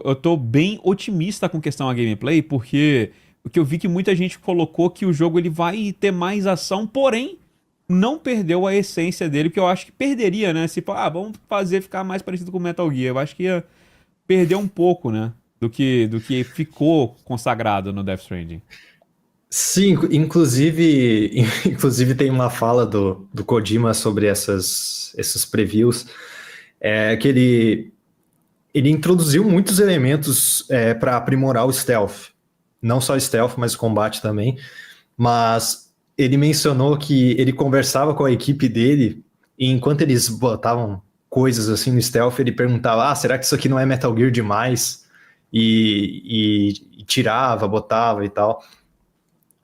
eu tô bem otimista com questão a gameplay, porque o que eu vi que muita gente colocou que o jogo ele vai ter mais ação, porém não perdeu a essência dele, que eu acho que perderia, né? Se, vamos fazer ficar mais parecido com o Metal Gear. Eu acho que ia perder um pouco, né? Do que ficou consagrado no Death Stranding. Sim, inclusive, inclusive tem uma fala do Kojima sobre esses previews, que ele introduziu muitos elementos para aprimorar o stealth. Não só stealth, mas o combate também. Mas ele mencionou que ele conversava com a equipe dele e enquanto eles botavam coisas assim no stealth, ele perguntava, será que isso aqui não é Metal Gear demais? E tirava, botava e tal.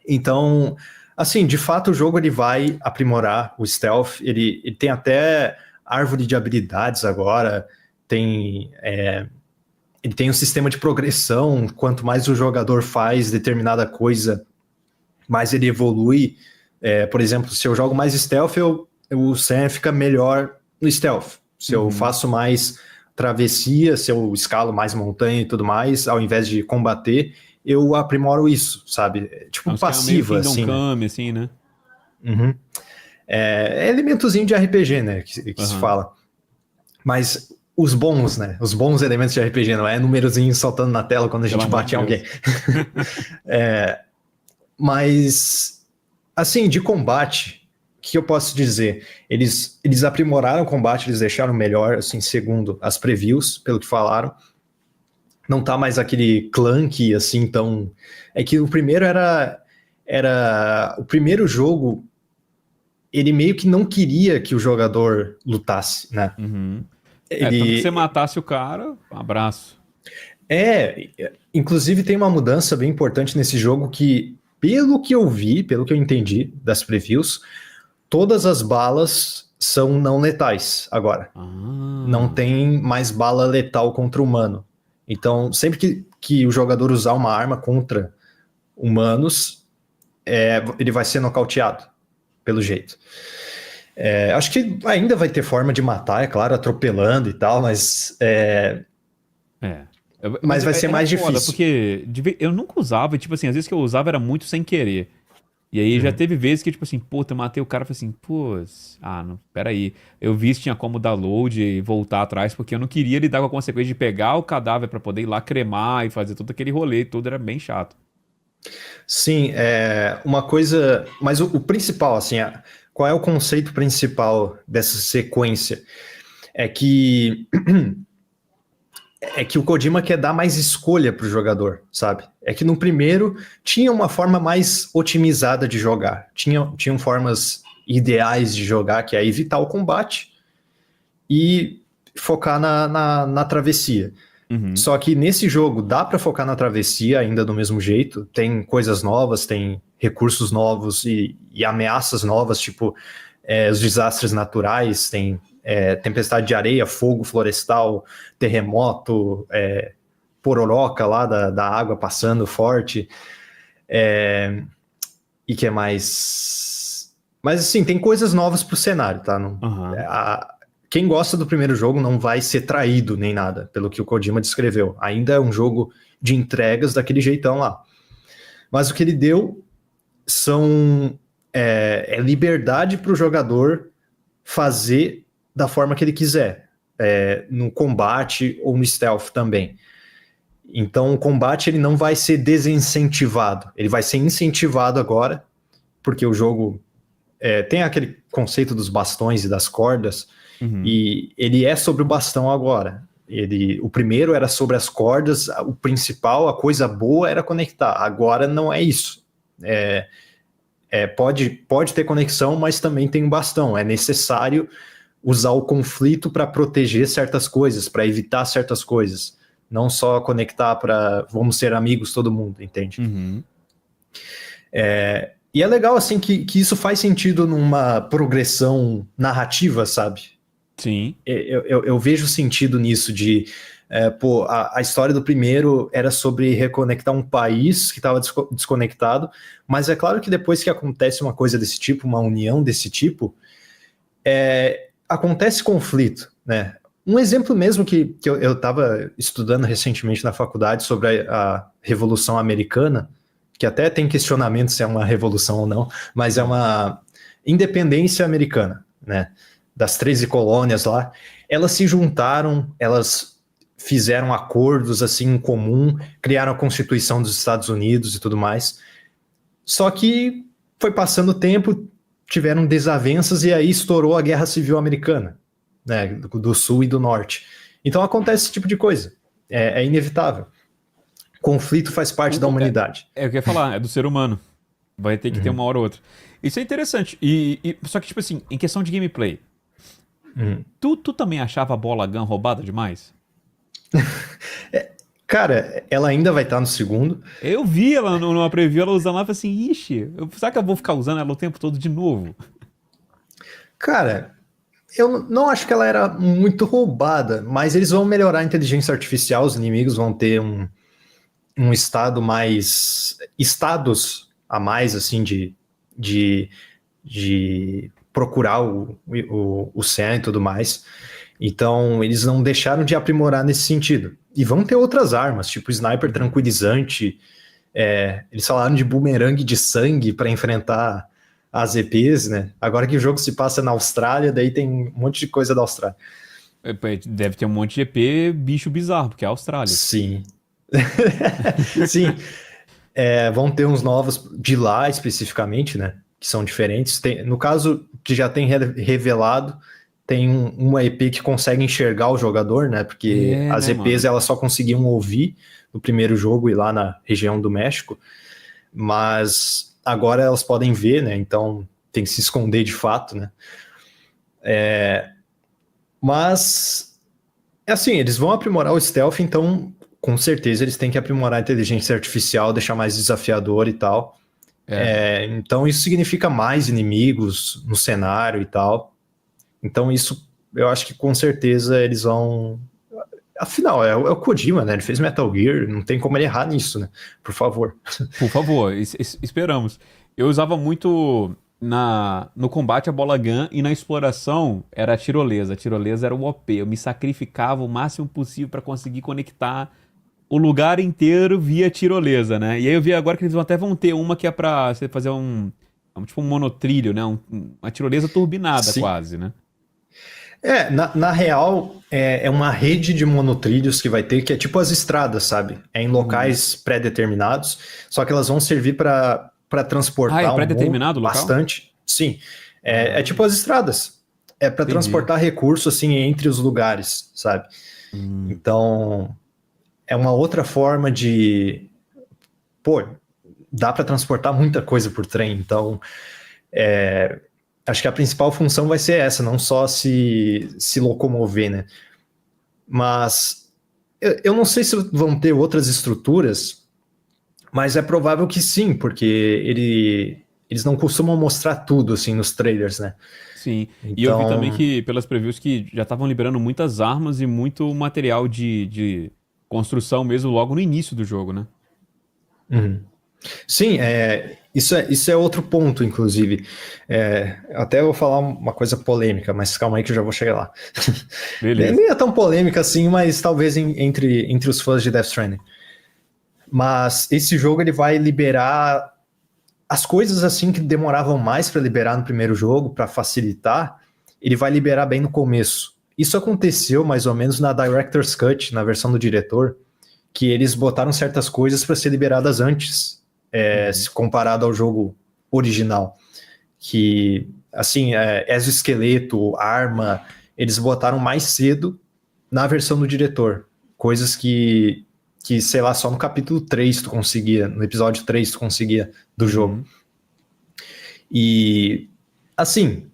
Então, assim, de fato o jogo ele vai aprimorar o stealth, ele tem até árvore de habilidades agora, ele tem um sistema de progressão, quanto mais o jogador faz determinada coisa, mais ele evolui. Por exemplo, se eu jogo mais stealth, o Sam fica melhor no stealth. Se eu Uhum. faço mais travessia, se eu escalo mais montanha e tudo mais, ao invés de combater, eu aprimoro isso, sabe? É Tipo um esquema meio passiva, Kingdom assim, né? Come, assim, né? Uhum. É elementozinho de RPG, né? Que se Aham. fala. Mas os bons, né? Os bons elementos de RPG, não é númerozinho saltando na tela quando a Pelo gente amor de bate em alguém. Deus. Mas, assim, de combate, o que eu posso dizer? Eles aprimoraram o combate, eles deixaram melhor, assim, segundo as previews, pelo que falaram. Não tá mais aquele clunky, assim, tão... É que o primeiro era... O primeiro jogo, ele meio que não queria que o jogador lutasse, né? Uhum. Tanto que você Ele... matasse o cara, um abraço. É... Inclusive tem uma mudança bem importante nesse jogo que, pelo que eu vi, pelo que eu entendi das previews, todas as balas são não letais agora. Não Ah. tem mais bala letal contra humano. Então, sempre que o jogador usar uma arma contra humanos, ele vai ser nocauteado, pelo jeito. Acho que ainda vai ter forma de matar, é claro, atropelando e tal, É. Mas mas vai ser era mais foda, difícil. porque eu nunca usava, tipo assim, às vezes que eu usava era muito sem querer. E aí já Uhum. teve vezes que, tipo assim, puta, eu matei o cara e falei assim, pô, não, peraí. Eu vi se tinha como dar load e voltar atrás, porque eu não queria lidar com a consequência de pegar o cadáver pra poder ir lá cremar e fazer todo aquele rolê, tudo era bem chato. Sim, uma coisa. Mas o principal, assim, qual é o conceito principal dessa sequência? É que o Kojima quer dar mais escolha para o jogador, sabe? É que no primeiro tinha uma forma mais otimizada de jogar, tinham formas ideais de jogar, que é evitar o combate e focar na travessia. Uhum. Só que nesse jogo dá para focar na travessia ainda do mesmo jeito, tem coisas novas, tem recursos novos e ameaças novas, tipo os desastres naturais, tem tempestade de areia, fogo florestal, terremoto, pororoca lá da água passando forte, e que é mais... Mas assim, tem coisas novas pro cenário, tá? Não, Aham. quem gosta do primeiro jogo não vai ser traído nem nada, pelo que o Kojima descreveu. Ainda é um jogo de entregas daquele jeitão lá. Mas o que ele deu é liberdade para o jogador fazer da forma que ele quiser, no combate ou no stealth também. Então o combate ele não vai ser desincentivado, ele vai ser incentivado agora, porque o jogo tem aquele conceito dos bastões e das cordas, Uhum. e ele é sobre o bastão agora. O primeiro era sobre as cordas, o principal, a coisa boa era conectar. Agora não é isso. Pode ter conexão, mas também tem um bastão. É necessário usar o conflito para proteger certas coisas, para evitar certas coisas. Não só conectar para vamos ser amigos todo mundo, entende? Uhum. E é legal assim que isso faz sentido numa progressão narrativa, sabe? Sim. Eu vejo sentido nisso de a história do primeiro era sobre reconectar um país que estava desconectado, mas é claro que depois que acontece uma coisa desse tipo, uma união desse tipo, acontece conflito, né? Um exemplo mesmo que eu estava estudando recentemente na faculdade sobre a Revolução Americana, que até tem questionamento se é uma revolução ou não, mas é uma independência americana, né? Das 13 colônias lá, elas se juntaram, elas fizeram acordos assim em comum, criaram a Constituição dos Estados Unidos e tudo mais. Só que foi passando o tempo, tiveram desavenças e aí estourou a Guerra Civil Americana, né, do Sul e do Norte. Então acontece esse tipo de coisa. É inevitável. Conflito faz parte da humanidade. É o que eu ia falar, é do ser humano. Vai ter que ter uma hora ou outra. Isso é interessante. Só que, tipo assim, em questão de gameplay, tu também achava a bola gun roubada demais? Cara, ela ainda vai estar no segundo. Eu vi ela numa preview, ela usando lá e falei assim, ixi, será que eu vou ficar usando ela o tempo todo de novo? Cara, eu não acho que ela era muito roubada, mas eles vão melhorar a inteligência artificial, os inimigos vão ter um estado mais... estados a mais, assim, de procurar o céu e tudo mais. Então, eles não deixaram de aprimorar nesse sentido. E vão ter outras armas, tipo sniper tranquilizante. Eles falaram de bumerangue de sangue para enfrentar as EPs, né? Agora que o jogo se passa na Austrália, daí tem um monte de coisa da Austrália. Deve ter um monte de EP bicho bizarro, porque é a Austrália. Sim. Sim. Vão ter uns novos de lá especificamente, né? Que são diferentes. No caso, que já tem revelado, tem uma EP que consegue enxergar o jogador, né? Porque as EPs elas só conseguiam ouvir no primeiro jogo e lá na região do México. Mas agora elas podem ver, né? Então tem que se esconder de fato, né? Mas assim, eles vão aprimorar o stealth, então com certeza eles têm que aprimorar a inteligência artificial, deixar mais desafiador e tal. Então isso significa mais inimigos no cenário e tal. Então isso, eu acho que com certeza eles vão... Afinal, é o Kojima, né? Ele fez Metal Gear, não tem como ele errar nisso, né? Por favor. Por favor, esperamos. Eu usava muito no combate a bola gun e na exploração era a tirolesa. A tirolesa era o OP. Eu me sacrificava o máximo possível para conseguir conectar o lugar inteiro via tirolesa, né? E aí eu vi agora que eles até vão ter uma que é pra você fazer tipo um monotrilho, né? Uma tirolesa turbinada. Sim. Quase, né? Na real, é uma rede de monotrilhos que vai ter, que é tipo as estradas, sabe? É em locais pré-determinados, só que elas vão servir para transportar é pré-determinado o local? Bastante. Sim, é tipo as estradas. É para transportar recursos, assim, entre os lugares, sabe? Então, é uma outra forma de... Pô, dá para transportar muita coisa por trem, então... Acho que a principal função vai ser essa, não só se locomover, né? Mas eu não sei se vão ter outras estruturas, mas é provável que sim, porque eles não costumam mostrar tudo assim nos trailers, né? Sim, então... E eu vi também que, pelas previews, que já estavam liberando muitas armas e muito material de construção mesmo logo no início do jogo, né? Sim, isso é outro ponto, inclusive. Até eu vou falar uma coisa polêmica, mas calma aí que eu já vou chegar lá. Beleza. Nem é tão polêmica assim, mas talvez entre os fãs de Death Stranding. Mas esse jogo ele vai liberar as coisas assim que demoravam mais para liberar no primeiro jogo, para facilitar, ele vai liberar bem no começo. Isso aconteceu mais ou menos na Director's Cut, na versão do diretor, que eles botaram certas coisas para ser liberadas antes, se comparado ao jogo original. Que, assim, exoesqueleto, arma, eles botaram mais cedo na versão do diretor. Coisas que, sei lá, só no capítulo 3 tu conseguia, no episódio 3 tu conseguia do jogo. E, assim,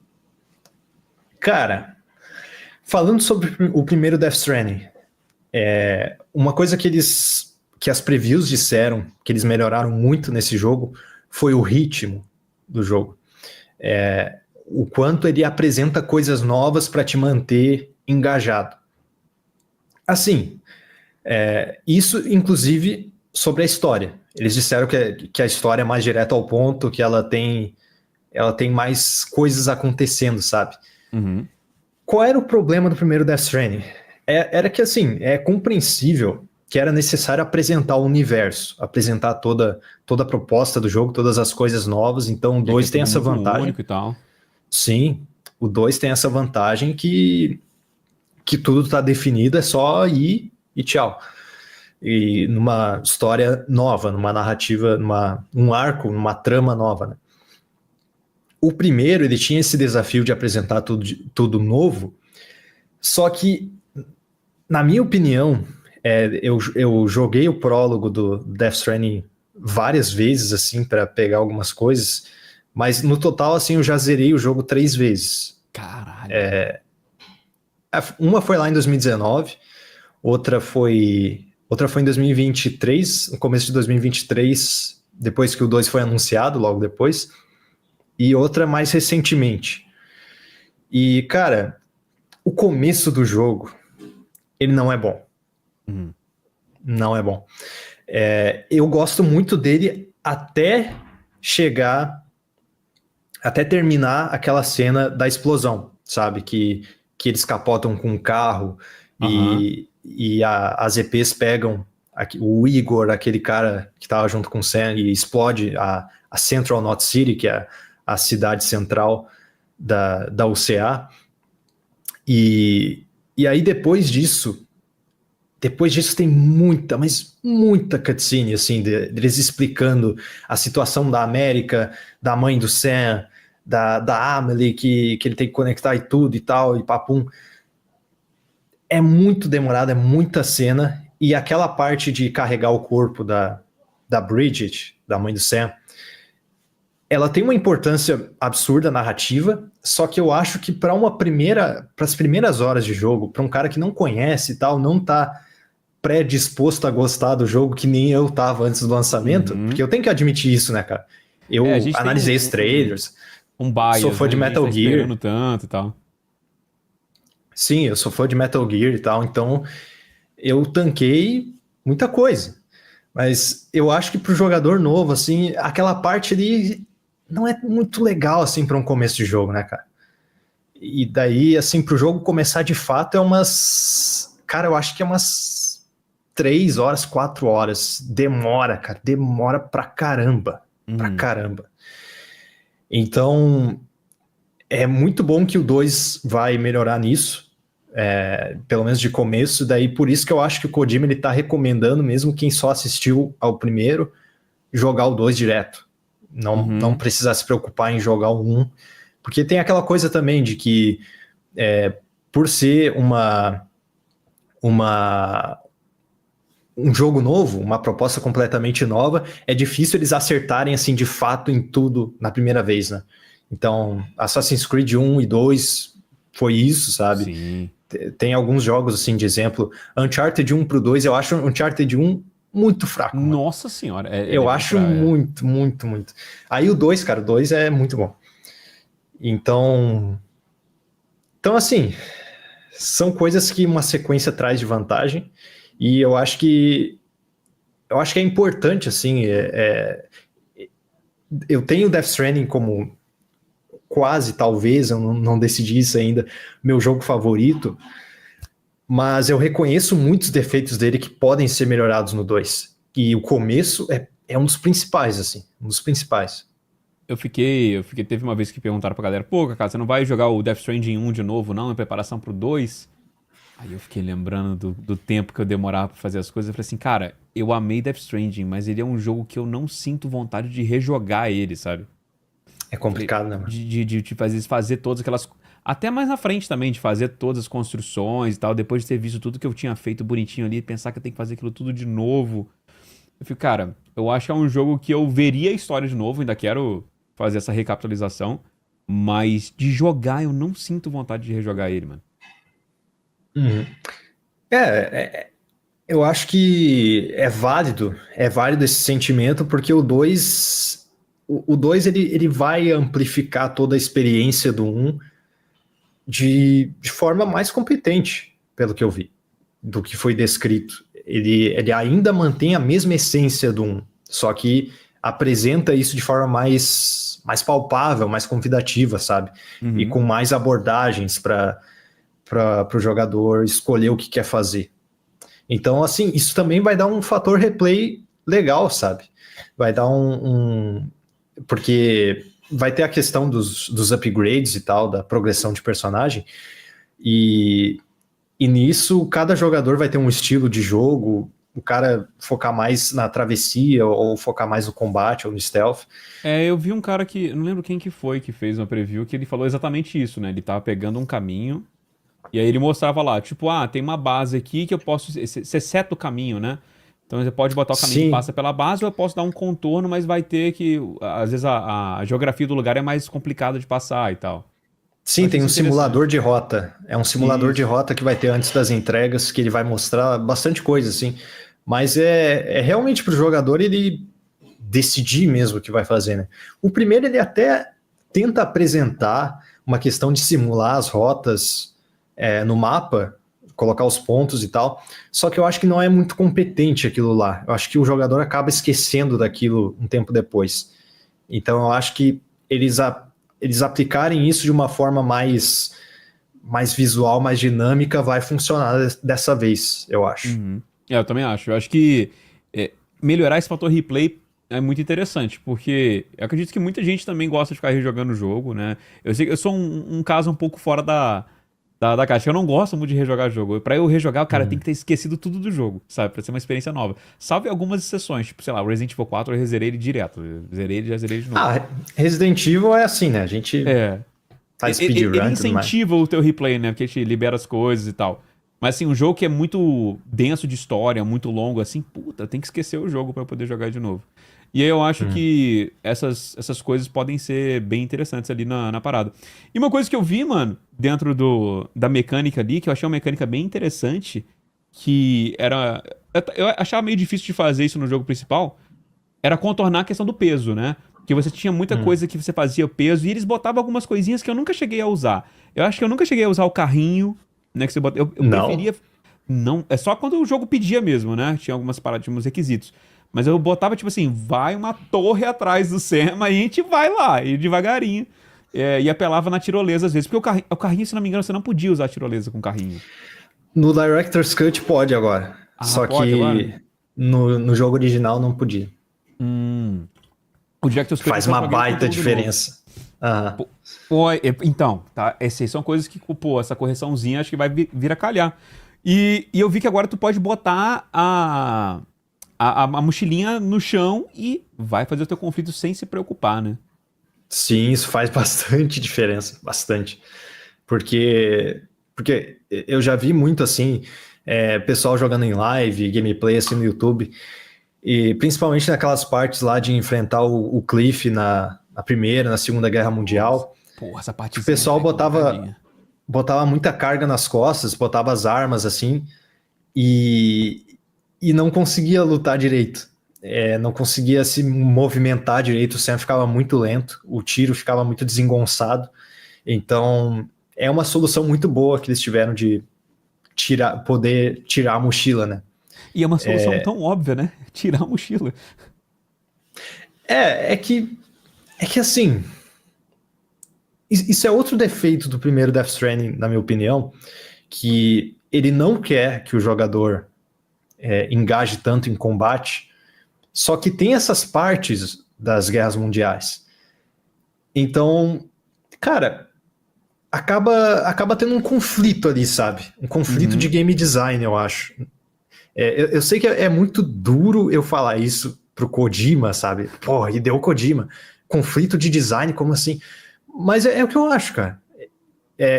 cara, falando sobre o primeiro Death Stranding, uma coisa que as previews disseram, que eles melhoraram muito nesse jogo, foi o ritmo do jogo. O quanto ele apresenta coisas novas para te manter engajado. Assim, isso inclusive sobre a história. Eles disseram que a história é mais direta ao ponto, que ela tem mais coisas acontecendo, sabe? Uhum. Qual era o problema do primeiro Death Stranding? Era que, assim, é compreensível que era necessário apresentar o universo, apresentar toda a proposta do jogo, todas as coisas novas, então o Já que é 2 tem tudo essa muito vantagem. único e tal. Sim, o 2 tem essa vantagem que tudo está definido, é só ir e tchau. E numa história nova, numa narrativa, um arco, numa trama nova, né? O primeiro, ele tinha esse desafio de apresentar tudo novo, só que, na minha opinião, eu joguei o prólogo do Death Stranding várias vezes, assim, para pegar algumas coisas, mas no total, assim, eu já zerei o jogo 3 vezes. Caralho. Uma foi lá em 2019, outra foi em 2023, no começo de 2023, depois que o 2 foi anunciado, logo depois, e outra mais recentemente. E, cara, o começo do jogo, ele não é bom. Uhum. Não é bom. Eu gosto muito dele até terminar aquela cena da explosão, sabe? Que eles capotam com um carro e as EPs pegam o Igor, aquele cara que estava junto com o Sam, e explode a Central Knot City, que é a cidade central da UCA. E aí depois disso tem muita, mas muita cutscene, assim, deles explicando a situação da América, da mãe do Sam, da Amelie, que ele tem que conectar e tudo e tal, e papum. É muito demorado, é muita cena, e aquela parte de carregar o corpo da Bridget, da mãe do Sam, ela tem uma importância absurda narrativa, só que eu acho que para as primeiras horas de jogo, para um cara que não conhece e tal, não tá predisposto a gostar do jogo que nem eu tava antes do lançamento, porque eu tenho que admitir isso, né, cara? A Eu gente tem analisei os trailers, um sou bias, fã né? de A gente tá Metal Gear. esperando tanto e tal. Sim, eu sou fã de Metal Gear e tal, então eu tanquei muita coisa. Mas eu acho que pro jogador novo, assim, aquela parte ali não é muito legal, assim, para um começo de jogo, né, cara? E daí, assim, pro jogo começar de fato é umas... Cara, eu acho que é umas 3 horas, 4 horas. Demora, cara. Demora pra caramba. Pra caramba. Então, é muito bom que o 2 vai melhorar nisso. Pelo menos de começo. Daí, por isso que eu acho que o Kojima, ele tá recomendando, mesmo quem só assistiu ao primeiro, jogar o 2 direto. Não precisar se preocupar em jogar o 1. Porque tem aquela coisa também de que, por ser um jogo novo, uma proposta completamente nova, é difícil eles acertarem assim de fato em tudo na primeira vez, né? Então, Assassin's Creed 1 e 2 foi isso, sabe? Sim. Tem alguns jogos assim de exemplo, Uncharted 1 pro 2, eu acho Uncharted 1 muito fraco, mano. Nossa senhora. Eu acho muito, muito, muito. Aí o 2, cara, o 2 é muito bom. Então, assim, são coisas que uma sequência traz de vantagem, e eu acho que é importante, assim, eu tenho Death Stranding como quase, talvez, eu não decidi isso ainda, meu jogo favorito, mas eu reconheço muitos defeitos dele que podem ser melhorados no 2, e o começo é um dos principais, assim, um dos principais. Teve uma vez que perguntaram pra galera, pô, Kaká, você não vai jogar o Death Stranding 1 de novo, não, em preparação pro 2? Aí eu fiquei lembrando do tempo que eu demorava pra fazer as coisas. Eu falei assim, cara, eu amei Death Stranding, mas ele é um jogo que eu não sinto vontade de rejogar ele, sabe? É complicado, né, mano? De fazer todas aquelas... Até mais na frente também, de fazer todas as construções e tal, depois de ter visto tudo que eu tinha feito bonitinho ali, pensar que eu tenho que fazer aquilo tudo de novo. Eu fico, cara, eu acho que é um jogo que eu veria a história de novo, ainda quero fazer essa recapitalização, mas de jogar eu não sinto vontade de rejogar ele, mano. Uhum. Eu acho que é válido esse sentimento, porque o 2 ele vai amplificar toda a experiência do 1 de forma mais competente, pelo que eu vi, do que foi descrito. Ele ainda mantém a mesma essência do 1, só que apresenta isso de forma mais palpável, mais convidativa, sabe? E com mais abordagens para para o jogador escolher o que quer fazer. Então, assim, isso também vai dar um fator replay legal, sabe? Vai dar porque vai ter a questão dos upgrades e tal, da progressão de personagem, e nisso cada jogador vai ter um estilo de jogo, o cara focar mais na travessia, ou focar mais no combate, ou no stealth. Eu vi um cara que, não lembro quem que foi que fez uma preview, que ele falou exatamente isso, né? Ele tava pegando um caminho, e aí ele mostrava lá, tipo, tem uma base aqui que eu posso, você seta o caminho, né? Então você pode botar o caminho Sim. que passa pela base, ou eu posso dar um contorno, mas vai ter que, às vezes a geografia do lugar é mais complicada de passar e tal. Sim, tem um simulador de rota. É um simulador de rota que vai ter antes das entregas, que ele vai mostrar bastante coisa, assim. Mas é realmente para o jogador ele decidir mesmo o que vai fazer, né? O primeiro ele até tenta apresentar uma questão de simular as rotas no mapa, colocar os pontos e tal, só que eu acho que não é muito competente aquilo lá. Eu acho que o jogador acaba esquecendo daquilo um tempo depois. Então eu acho que eles aplicarem isso de uma forma mais visual, mais dinâmica, vai funcionar dessa vez, eu acho. Uhum. Eu também acho. Eu acho que melhorar esse fator replay é muito interessante, porque eu acredito que muita gente também gosta de ficar rejogando o jogo, né? Eu sei que eu sou um caso um pouco fora da caixa. Eu não gosto muito de rejogar jogo. Pra eu rejogar, o cara tem que ter esquecido tudo do jogo, sabe? Pra ser uma experiência nova. Salve algumas exceções, tipo, sei lá, o Resident Evil 4 eu zerei ele direto. Zerei ele, já zerei de novo. Resident Evil é assim, né? A gente faz speedrun. Ele incentiva o teu replay, né? Porque te libera as coisas e tal. Mas assim, um jogo que é muito denso de história, muito longo, assim, puta, tem que esquecer o jogo pra eu poder jogar de novo. E aí eu acho que essas coisas podem ser bem interessantes ali na parada. E uma coisa que eu vi, mano, dentro da mecânica ali, que eu achei uma mecânica bem interessante, que era... Eu achava meio difícil de fazer isso no jogo principal, era contornar a questão do peso, né? Porque você tinha muita coisa que você fazia peso, e eles botavam algumas coisinhas que eu nunca cheguei a usar. Eu acho que eu nunca cheguei a usar o carrinho, né, que você bota... Eu preferia... Não, é só quando o jogo pedia mesmo, né? Tinha algumas paradas, tinha uns requisitos. Mas eu botava, tipo assim, vai uma torre atrás do Sam, aí a gente vai lá, e devagarinho. E apelava na tirolesa às vezes. Porque o carrinho, se não me engano, você não podia usar a tirolesa com o carrinho. No Director's Cut pode agora. Só pode que agora? no jogo original não podia. O Director's Cut faz uma baita diferença. Então, tá? Essas são coisas que, pô, essa correçãozinha acho que vai vir a calhar. E eu vi que agora tu pode botar a mochilinha no chão e vai fazer o teu conflito sem se preocupar, né? Sim, isso faz bastante diferença, bastante. Porque eu já vi muito assim, pessoal jogando em live, gameplay assim no YouTube, e principalmente naquelas partes lá de enfrentar o Cliff na Primeira, na Segunda Guerra Mundial. Porra, essa parte o pessoal botava muita carga nas costas, botava as armas assim, e não conseguia lutar direito. Não conseguia se movimentar direito, o Sam ficava muito lento, o tiro ficava muito desengonçado. Então, é uma solução muito boa que eles tiveram de poder tirar a mochila, né? E é uma solução tão óbvia, né? Tirar a mochila. É que assim... Isso é outro defeito do primeiro Death Stranding, na minha opinião, que ele não quer que o jogador engaje tanto em combate, só que tem essas partes das guerras mundiais. Então, cara, acaba tendo um conflito ali, sabe? Um conflito de game design, eu acho. Eu sei que é muito duro eu falar isso pro Kojima, sabe? Pô, Hideo Kojima. Conflito de design, como assim? Mas é o que eu acho, cara.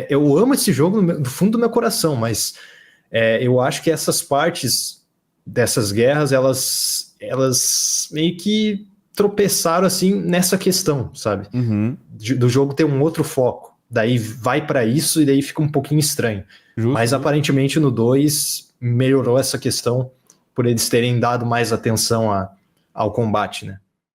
Eu amo esse jogo do fundo do meu coração, mas eu acho que essas partes dessas guerras, elas meio que tropeçaram assim nessa questão, sabe? Do jogo ter um outro foco. Daí vai pra isso e daí fica um pouquinho estranho. Mas aparentemente no 2 melhorou essa questão por eles terem dado mais atenção ao combate, né?